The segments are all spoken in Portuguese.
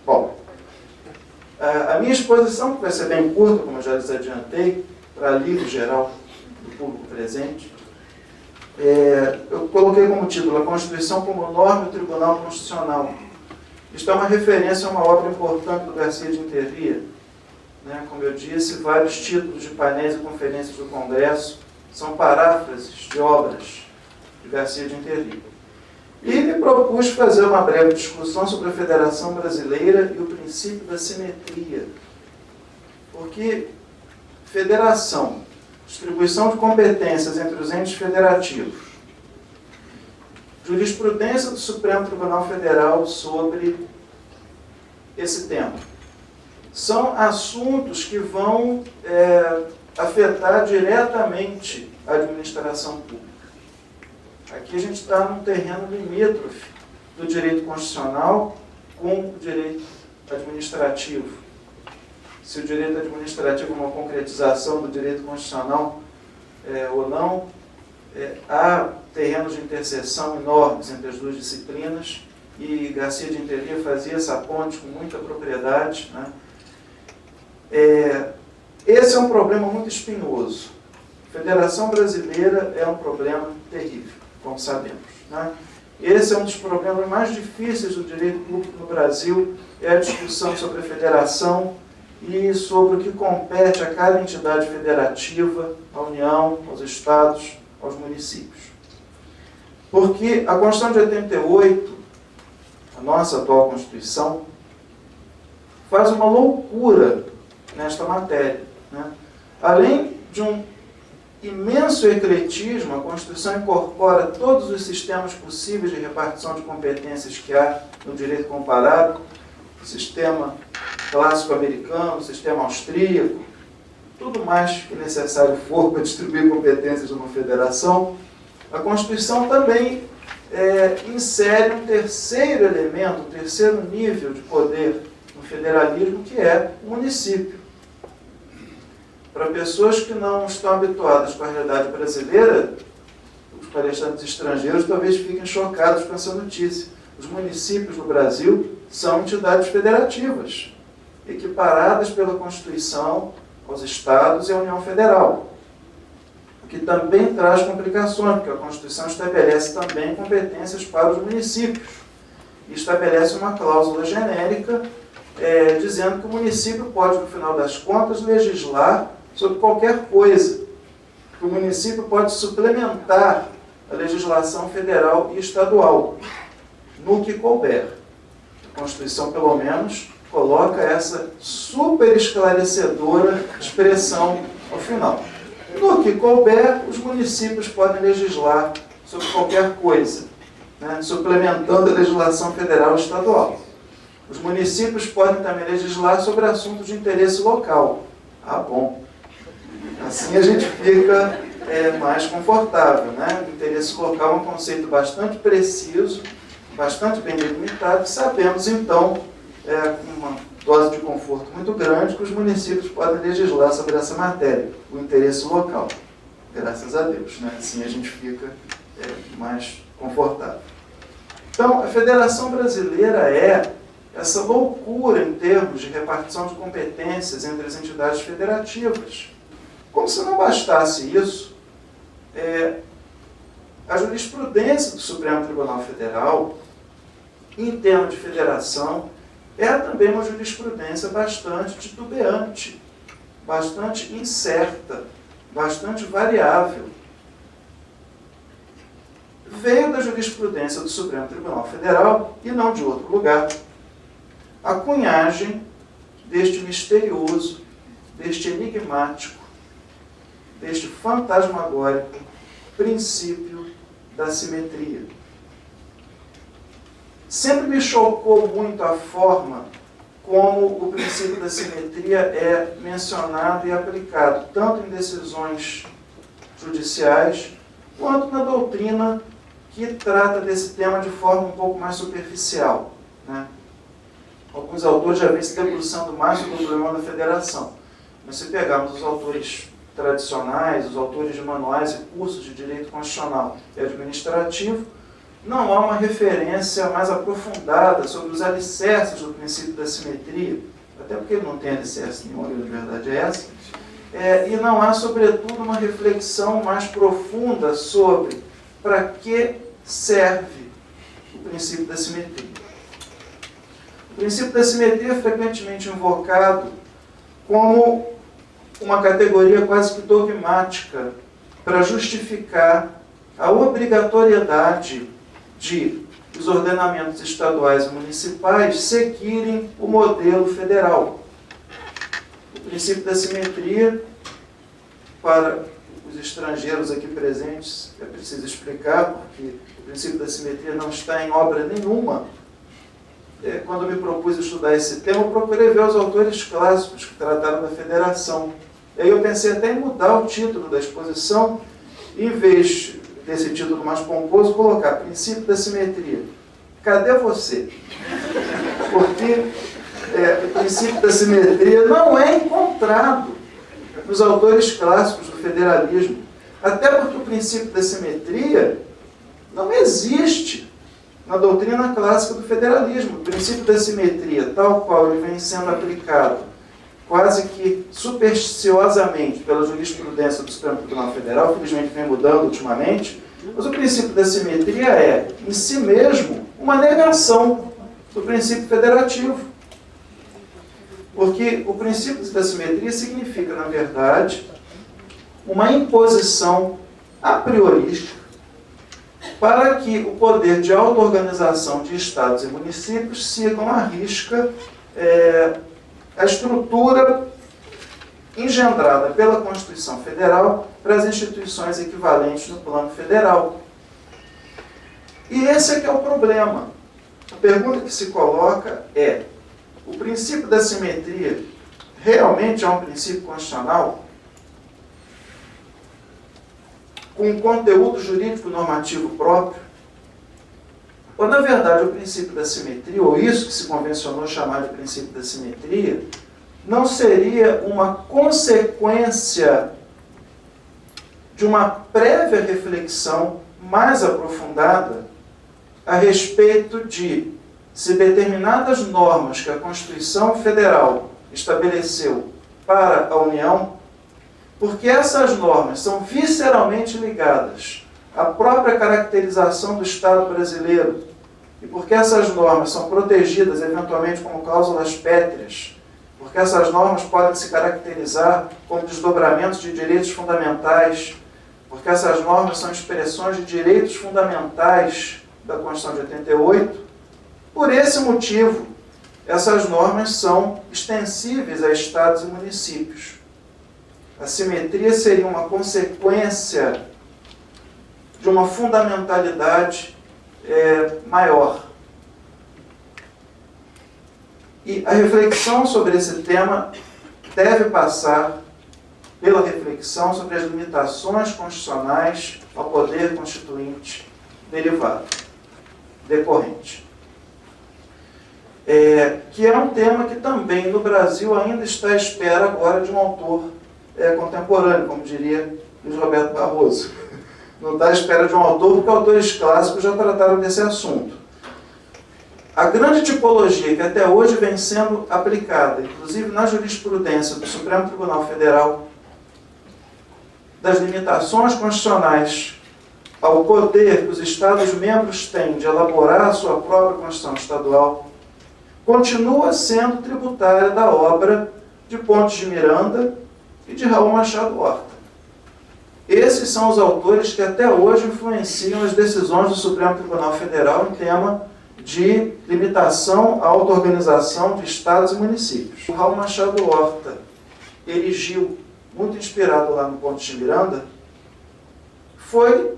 Bom, a minha exposição, que vai ser bem curta, como eu já lhes adiantei, para alívio geral do público presente, eu coloquei como título a Constituição como norma do Tribunal Constitucional. Isto é uma referência a uma obra importante do Garcia de Intervia. Como eu disse, vários títulos de painéis e conferências do Congresso são paráfrases de obras de Garcia de Intervia. E me propus fazer uma breve discussão sobre a Federação Brasileira e o princípio da simetria. Porque federação, distribuição de competências entre os entes federativos, jurisprudência do Supremo Tribunal Federal sobre esse tema, são assuntos que vão afetar diretamente a administração pública. Aqui a gente está num terreno limítrofe do direito constitucional com o direito administrativo. Se o direito administrativo é uma concretização do direito constitucional ou não, há terrenos de interseção enormes entre as duas disciplinas, e Garcia de Intervia fazia essa ponte com muita propriedade. Esse é um problema muito espinhoso. A Federação Brasileira é um problema terrível, como sabemos. Esse é um dos problemas mais difíceis do direito público no Brasil, é a discussão sobre a federação e sobre o que compete a cada entidade federativa, à União, aos estados, aos municípios. Porque a Constituição de 88, a nossa atual Constituição, faz uma loucura nesta matéria. Além de um imenso ecletismo, a Constituição incorpora todos os sistemas possíveis de repartição de competências que há no direito comparado, o sistema clássico americano, o sistema austríaco, tudo mais que necessário for para distribuir competências numa federação. A Constituição também insere um terceiro elemento, um terceiro nível de poder no federalismo, que é o município. Para pessoas que não estão habituadas com a realidade brasileira, os palestrantes estrangeiros talvez fiquem chocados com essa notícia. Os municípios no Brasil são entidades federativas, equiparadas pela Constituição aos estados e à União Federal. O que também traz complicações, porque a Constituição estabelece também competências para os municípios. E estabelece uma cláusula genérica dizendo que o município pode, no final das contas, legislar sobre qualquer coisa. Que o município pode suplementar a legislação federal e estadual, no que couber. A Constituição, pelo menos, coloca essa super esclarecedora expressão ao final. No que couber, os municípios podem legislar sobre qualquer coisa, suplementando a legislação federal e estadual. Os municípios podem também legislar sobre assuntos de interesse local. Ah, bom. Assim a gente fica mais confortável. O interesse local é um conceito bastante preciso, bastante bem delimitado, e sabemos, então, com uma dose de conforto muito grande, que os municípios podem legislar sobre essa matéria, o interesse local. Graças a Deus. Assim a gente fica mais confortável. Então, a Federação Brasileira é essa loucura em termos de repartição de competências entre as entidades federativas. Como se não bastasse isso, a jurisprudência do Supremo Tribunal Federal, em termos de federação, é também uma jurisprudência bastante titubeante, bastante incerta, bastante variável. Veio da jurisprudência do Supremo Tribunal Federal, e não de outro lugar, a cunhagem deste misterioso, deste enigmático, deste fantasmagórico princípio da simetria. Sempre me chocou muito a forma como o princípio da simetria é mencionado e aplicado, tanto em decisões judiciais, quanto na doutrina que trata desse tema de forma um pouco mais superficial. Alguns autores já vêm se debruçando mais sobre o problema da federação. Mas se pegarmos os autores tradicionais, os autores de manuais e cursos de direito constitucional e administrativo, não há uma referência mais aprofundada sobre os alicerces do princípio da simetria, até porque ele não tem alicerce nenhum, a verdade é essa, e não há, sobretudo, uma reflexão mais profunda sobre para que serve o princípio da simetria. O princípio da simetria é frequentemente invocado como uma categoria quase que dogmática para justificar a obrigatoriedade de os ordenamentos estaduais e municipais seguirem o modelo federal. O princípio da simetria, para os estrangeiros aqui presentes, é preciso explicar, porque o princípio da simetria não está em obra nenhuma. Quando me propus estudar esse tema, eu procurei ver os autores clássicos que trataram da federação. E aí eu pensei até em mudar o título da exposição, e em vez desse título mais pomposo, colocar princípio da simetria. Cadê você? Porque o princípio da simetria não é encontrado nos autores clássicos do federalismo. Até porque o princípio da simetria não existe na doutrina clássica do federalismo. O princípio da simetria, tal qual ele vem sendo aplicado quase que supersticiosamente pela jurisprudência do Supremo Tribunal Federal, felizmente vem mudando ultimamente, mas o princípio da simetria é, em si mesmo, uma negação do princípio federativo. Porque o princípio da simetria significa, na verdade, uma imposição a priorística para que o poder de auto-organização de estados e municípios sigam à risca a estrutura engendrada pela Constituição Federal para as instituições equivalentes no plano federal. E esse é que é o problema. A pergunta que se coloca é: o princípio da simetria realmente é um princípio constitucional com um conteúdo jurídico normativo próprio? Ou, na verdade, o princípio da simetria, ou isso que se convencionou chamar de princípio da simetria, não seria uma consequência de uma prévia reflexão mais aprofundada a respeito de se determinadas normas que a Constituição Federal estabeleceu para a União, porque essas normas são visceralmente ligadas à própria caracterização do Estado brasileiro, e porque essas normas são protegidas eventualmente como cláusulas pétreas, porque essas normas podem se caracterizar como desdobramentos de direitos fundamentais, porque essas normas são expressões de direitos fundamentais da Constituição de 88, por esse motivo, essas normas são extensíveis a estados e municípios. A simetria seria uma consequência de uma fundamentalidade maior. E a reflexão sobre esse tema deve passar pela reflexão sobre as limitações constitucionais ao poder constituinte derivado, decorrente. Que é um tema que também no Brasil ainda está à espera agora de um autor contemporâneo, como diria Luiz Roberto Barroso. Não está à espera de um autor, porque autores clássicos já trataram desse assunto. A grande tipologia que até hoje vem sendo aplicada, inclusive na jurisprudência do Supremo Tribunal Federal, das limitações constitucionais ao poder que os Estados-membros têm de elaborar a sua própria Constituição Estadual, continua sendo tributária da obra de Pontes de Miranda e de Raul Machado Horta. Esses são os autores que até hoje influenciam as decisões do Supremo Tribunal Federal em tema de limitação à auto-organização de estados e municípios. O Raul Machado Horta erigiu, muito inspirado lá no Pontes de Miranda, foi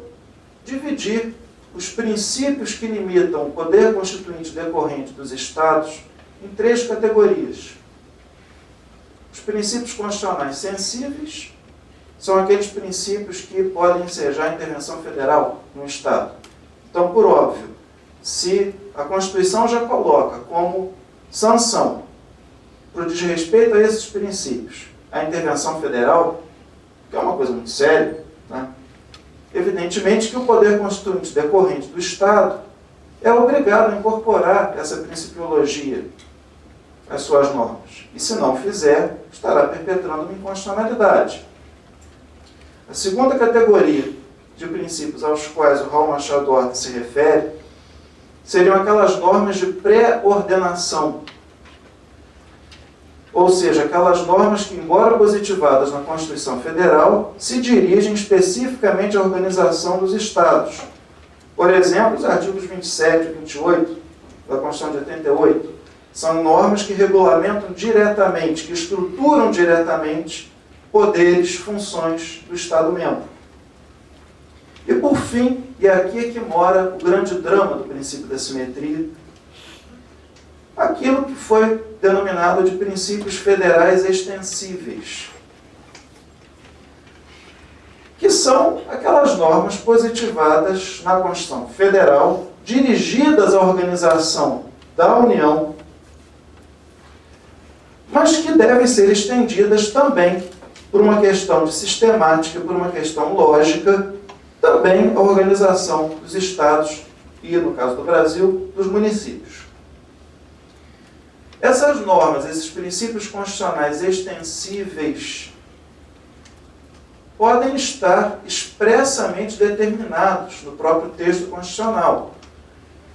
dividir os princípios que limitam o poder constituinte decorrente dos estados em 3 categorias. Os princípios constitucionais sensíveis são aqueles princípios que podem ensejar a intervenção federal no Estado. Então, por óbvio, se a Constituição já coloca como sanção, por desrespeito a esses princípios, a intervenção federal, que é uma coisa muito séria, né? Evidentemente que o poder constituinte decorrente do Estado é obrigado a incorporar essa principiologia às suas normas. E se não fizer, estará perpetrando uma inconstitucionalidade. A segunda categoria de princípios aos quais o Raul Machado Horta se refere seriam aquelas normas de pré-ordenação. Ou seja, aquelas normas que, embora positivadas na Constituição Federal, se dirigem especificamente à organização dos Estados. Por exemplo, os artigos 27 e 28 da Constituição de 88 são normas que regulamentam diretamente, que estruturam diretamente poderes, funções do Estado-membro. E por fim, e aqui é que mora o grande drama do princípio da simetria, aquilo que foi denominado de princípios federais extensíveis, que são aquelas normas positivadas na Constituição Federal, dirigidas à organização da União, mas que devem ser estendidas também, por uma questão de sistemática, por uma questão lógica, também à organização dos Estados e, no caso do Brasil, dos municípios. Essas normas, esses princípios constitucionais extensíveis, podem estar expressamente determinados no próprio texto constitucional.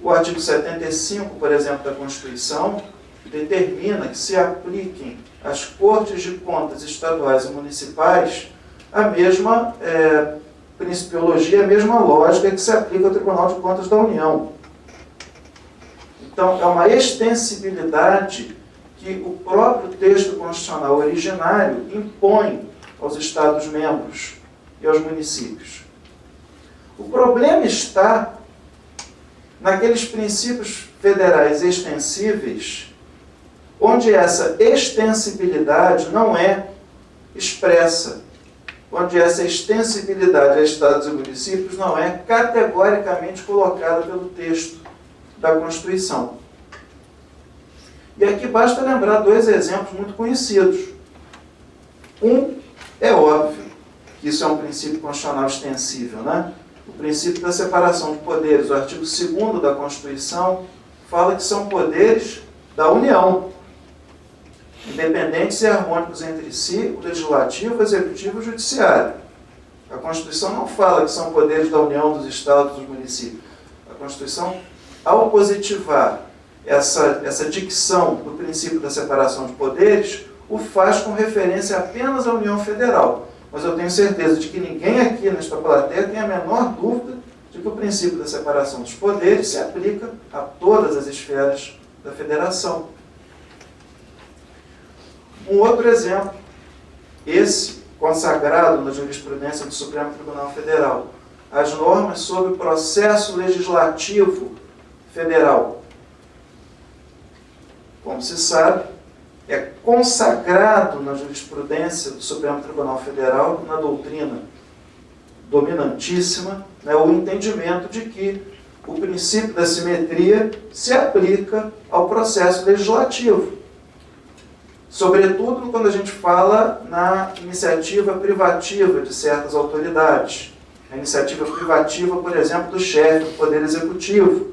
O artigo 75, por exemplo, da Constituição, determina que se apliquem às Cortes de Contas estaduais e municipais a mesma principiologia, a mesma lógica que se aplica ao Tribunal de Contas da União. Então, é uma extensibilidade que o próprio texto constitucional originário impõe aos Estados-membros e aos municípios. O problema está naqueles princípios federais extensíveis, onde essa extensibilidade não é expressa, onde essa extensibilidade a Estados e municípios não é categoricamente colocada pelo texto da Constituição. E aqui basta lembrar dois exemplos muito conhecidos. Um, é óbvio que isso é um princípio constitucional extensível, né? O princípio da separação de poderes, o artigo 2º da Constituição, fala que são poderes da União, independentes e harmônicos entre si, o Legislativo, o Executivo e o Judiciário. A Constituição não fala que são poderes da União, dos Estados e dos municípios. A Constituição, ao positivar essa dicção do princípio da separação de poderes, o faz com referência apenas à União Federal. Mas eu tenho certeza de que ninguém aqui nesta plateia tem a menor dúvida de que o princípio da separação dos poderes se aplica a todas as esferas da federação. Um outro exemplo, esse consagrado na jurisprudência do Supremo Tribunal Federal, as normas sobre o processo legislativo federal. Como se sabe, é consagrado na jurisprudência do Supremo Tribunal Federal, na doutrina dominantíssima, o entendimento de que o princípio da simetria se aplica ao processo legislativo. Sobretudo quando a gente fala na iniciativa privativa de certas autoridades. A iniciativa privativa, por exemplo, do chefe do Poder Executivo.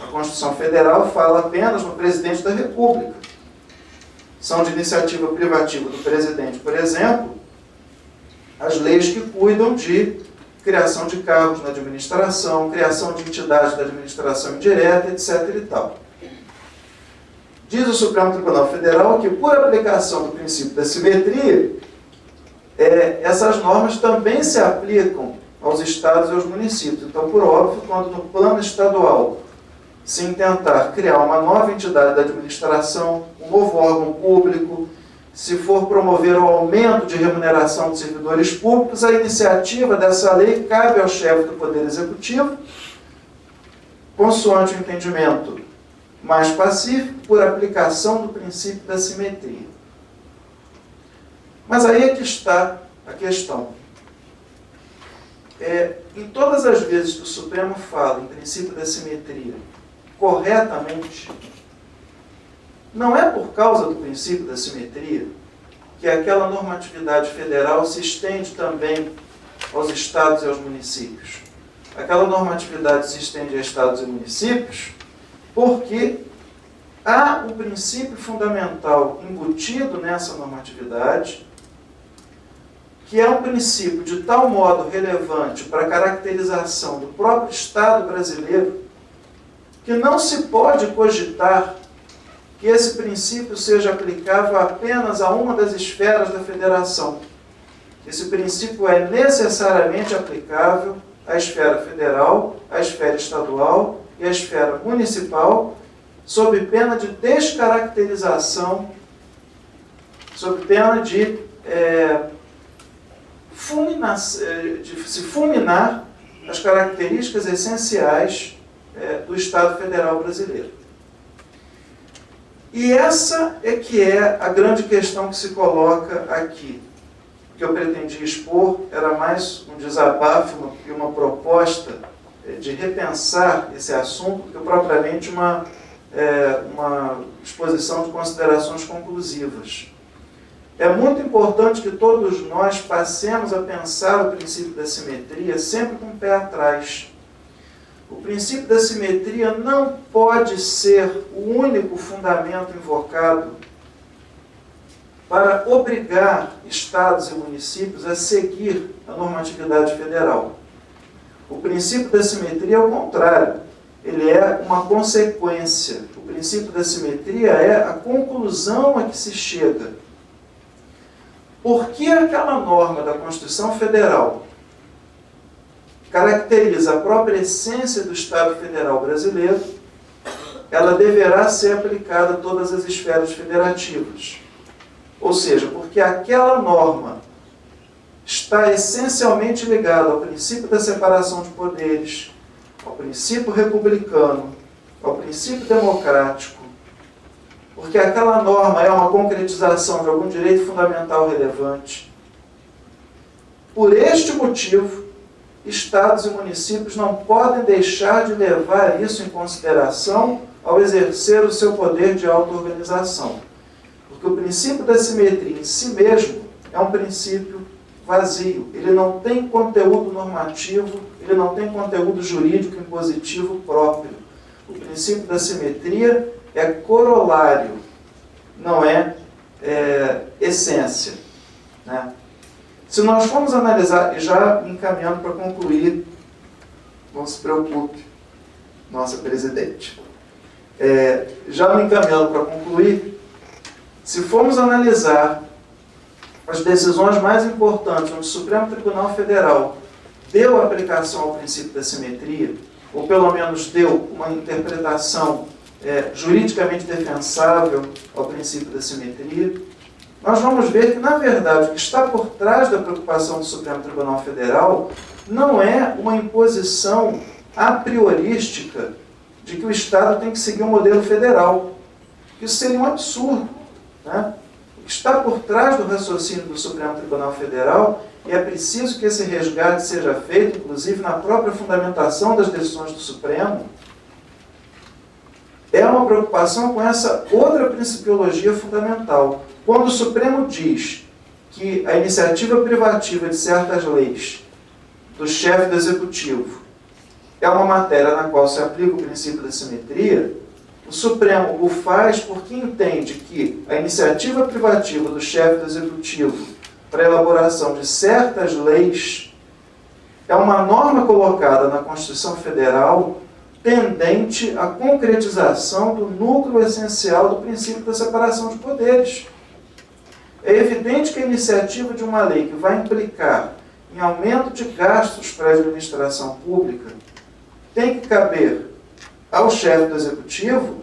A Constituição Federal fala apenas no presidente da República. São de iniciativa privativa do presidente, por exemplo, as leis que cuidam de criação de cargos na administração, criação de entidades da administração indireta, etc. e tal. Diz o Supremo Tribunal Federal que, por aplicação do princípio da simetria, essas normas também se aplicam aos estados e aos municípios. Então, por óbvio, quando no plano estadual se intentar criar uma nova entidade da administração, um novo órgão público, se for promover o aumento de remuneração de servidores públicos, a iniciativa dessa lei cabe ao chefe do Poder Executivo, consoante o entendimento mais pacífico, por aplicação do princípio da simetria. Mas aí é que está a questão. Em todas as vezes que o Supremo fala em princípio da simetria corretamente, não é por causa do princípio da simetria que aquela normatividade federal se estende também aos estados e aos municípios. Aquela normatividade se estende a estados e municípios porque há um princípio fundamental embutido nessa normatividade, que é um princípio de tal modo relevante para a caracterização do próprio Estado brasileiro, que não se pode cogitar que esse princípio seja aplicável apenas a uma das esferas da federação. Esse princípio é necessariamente aplicável à esfera federal, à esfera estadual e à esfera municipal, sob pena de descaracterização, sob pena de se fulminar as características essenciais do Estado Federal brasileiro. E essa é que é a grande questão que se coloca aqui. O que eu pretendia expor era mais um desabafo e uma proposta de repensar esse assunto do que propriamente uma exposição de considerações conclusivas. É muito importante que todos nós passemos a pensar o princípio da simetria sempre com o pé atrás. O princípio da simetria não pode ser o único fundamento invocado para obrigar estados e municípios a seguir a normatividade federal. O princípio da simetria é o contrário. Ele é uma consequência. O princípio da simetria é a conclusão a que se chega. Por que aquela norma da Constituição Federal caracteriza a própria essência do Estado Federal brasileiro, ela deverá ser aplicada a todas as esferas federativas. Ou seja, porque aquela norma está essencialmente ligada ao princípio da separação de poderes, ao princípio republicano, ao princípio democrático, porque aquela norma é uma concretização de algum direito fundamental relevante. Por este motivo, estados e municípios não podem deixar de levar isso em consideração ao exercer o seu poder de auto-organização. Porque o princípio da simetria em si mesmo é um princípio vazio. Ele não tem conteúdo normativo, ele não tem conteúdo jurídico impositivo próprio. O princípio da simetria é corolário, não é essência, né? Se nós formos analisar, e já encaminhando para concluir, não se preocupe, nossa presidente, já me encaminhando para concluir, se formos analisar as decisões mais importantes onde o Supremo Tribunal Federal deu aplicação ao princípio da simetria, ou pelo menos deu uma interpretação juridicamente defensável ao princípio da simetria, nós vamos ver que, na verdade, o que está por trás da preocupação do Supremo Tribunal Federal não é uma imposição a priorística de que o Estado tem que seguir um modelo federal. Isso seria um absurdo, né? O que está por trás do raciocínio do Supremo Tribunal Federal, e é preciso que esse resgate seja feito, inclusive na própria fundamentação das decisões do Supremo, é uma preocupação com essa outra principiologia fundamental. Quando o Supremo diz que a iniciativa privativa de certas leis do chefe do Executivo é uma matéria na qual se aplica o princípio da simetria, o Supremo o faz porque entende que a iniciativa privativa do chefe do Executivo para a elaboração de certas leis é uma norma colocada na Constituição Federal tendente à concretização do núcleo essencial do princípio da separação de poderes. É evidente que a iniciativa de uma lei que vai implicar em aumento de gastos para a administração pública tem que caber ao chefe do Executivo,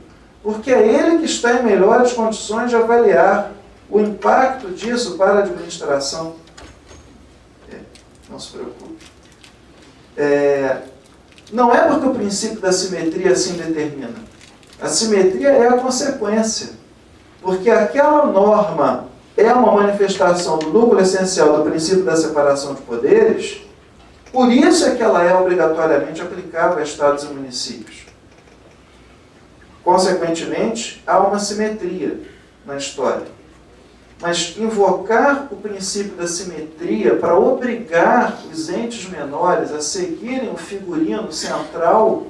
porque é ele que está em melhores condições de avaliar o impacto disso para a administração. Não se preocupe. Não é porque o princípio da simetria assim determina. A simetria é a consequência. Porque aquela norma é uma manifestação do núcleo essencial do princípio da separação de poderes, por isso é que ela é obrigatoriamente aplicável a estados e municípios. Consequentemente, há uma simetria na história. Mas invocar o princípio da simetria para obrigar os entes menores a seguirem o figurino central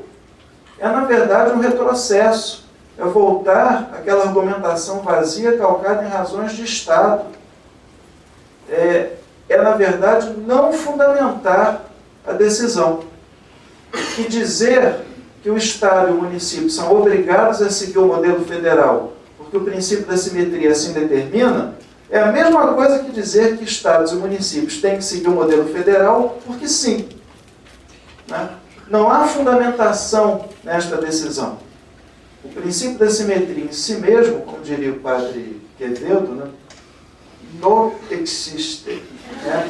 é, na verdade, um retrocesso. É voltar àquela argumentação vazia calcada em razões de Estado. Na verdade, não fundamentar a decisão. E dizer que o Estado e o município são obrigados a seguir o modelo federal porque o princípio da simetria assim determina, é a mesma coisa que dizer que estados e municípios têm que seguir o modelo federal porque sim. Né? Não há fundamentação nesta decisão. O princípio da simetria em si mesmo, como diria o padre Quevedo, né? Não existe. Né?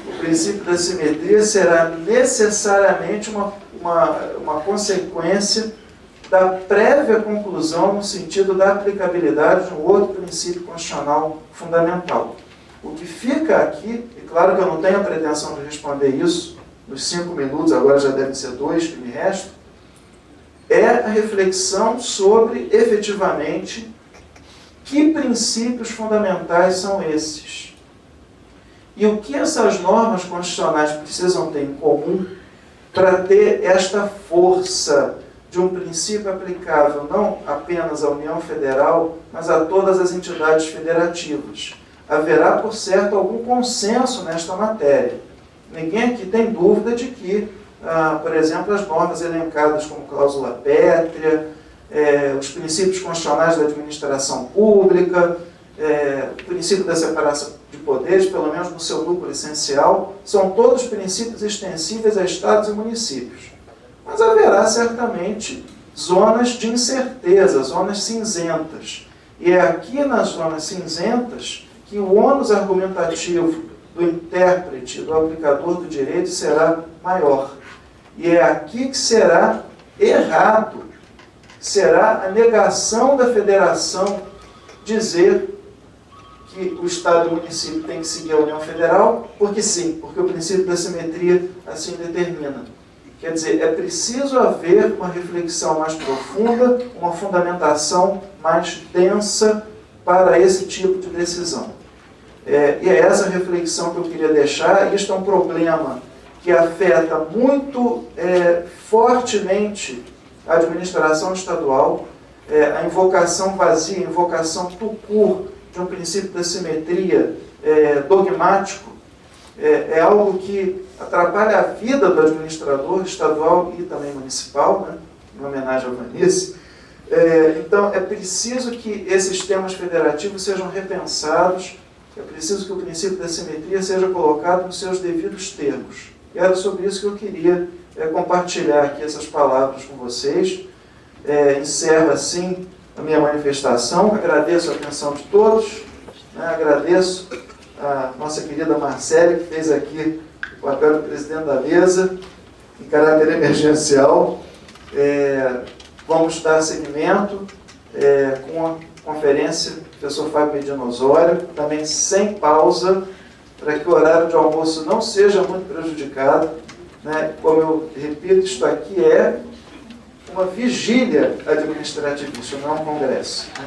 O princípio da simetria será necessariamente uma consequência da prévia conclusão no sentido da aplicabilidade de um outro princípio constitucional fundamental. O que fica aqui, e claro que eu não tenho a pretensão de responder isso nos 5 minutos, agora já devem ser 2 que me restam, é a reflexão sobre, efetivamente, que princípios fundamentais são esses. E o que essas normas constitucionais precisam ter em comum para ter esta força de um princípio aplicável não apenas à União Federal, mas a todas as entidades federativas. Haverá, por certo, algum consenso nesta matéria. Ninguém aqui tem dúvida de que, por exemplo, as normas elencadas como cláusula pétrea, os princípios constitucionais da administração pública, o princípio da separação de poderes, pelo menos no seu núcleo essencial, são todos princípios extensíveis a estados e municípios. Mas haverá certamente zonas de incerteza, zonas cinzentas. E é aqui nas zonas cinzentas que o ônus argumentativo do intérprete, do aplicador do direito será maior. E é aqui que será errado, será a negação da federação dizer que o Estado e o município têm que seguir a União Federal, porque sim, porque o princípio da simetria assim determina. Quer dizer, é preciso haver uma reflexão mais profunda, uma fundamentação mais densa para esse tipo de decisão. E é essa reflexão que eu queria deixar. Isto é um problema que afeta muito fortemente a administração estadual, a invocação vazia, a invocação tout court de um princípio da simetria dogmático, é algo que atrapalha a vida do administrador estadual e também municipal, né? Em homenagem ao Vanice. Então, é preciso que esses temas federativos sejam repensados, é preciso que o princípio da simetria seja colocado nos seus devidos termos. E era sobre isso que eu queria compartilhar aqui essas palavras com vocês. Encerro assim a minha manifestação, agradeço a atenção de todos, né? Agradeço a nossa querida Marcele, que fez aqui o papel do presidente da mesa, em caráter emergencial. Vamos dar seguimento com a conferência do professor Fábio Medina Osório, também sem pausa, para que o horário de almoço não seja muito prejudicado. Né? Como eu repito, isto aqui é uma vigília administrativista, não é um congresso. Né?